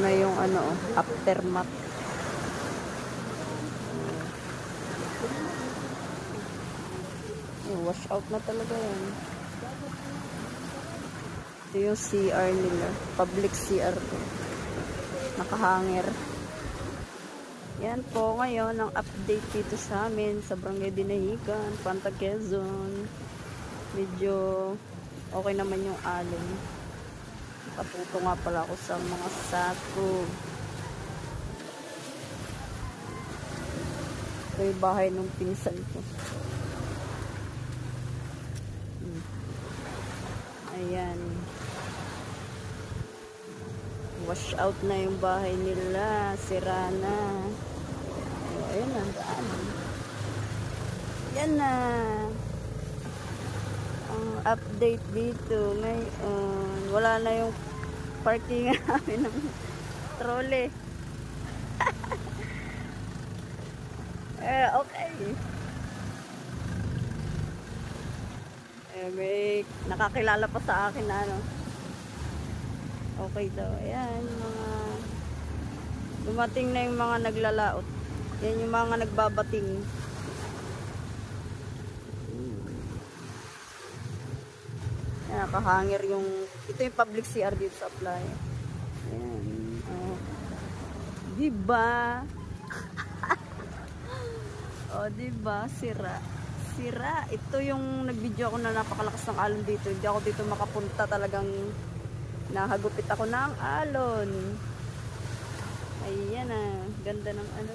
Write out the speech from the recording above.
na yung ano, aftermath. Wash out na talaga yan. Ito yung CR nila. Public CR to. Nakahanger. Yan po ngayon ang update dito sa amin sa Barangay Dinahican, Panta, Quezon. Medyo okay naman yung alon. Patuto nga pala ako sa mga sako. Ito yung bahay ng pinsan ko. Ayan. Wash out na yung bahay nila. Sira na. Ayan na. Daan. Yan na. Ang update dito. Ngayon. Wala na yung parking namin ng trolley. Okay. May nakakilala pa sa akin na ano. Okay daw. Ayan, mga dumating na yung mga naglalaot. Yan yung mga nagbabating. Yan, nakahanger yung ito yung public CR dito sa apply. Ayan. Oh. Diba? Oh, diba? Sira. Ito yung nag-video ako na napakalakas ng alon dito. Hindi ako dito makapunta, talagang nakagupit ako ng alon. Ayan na. Ganda ng ano.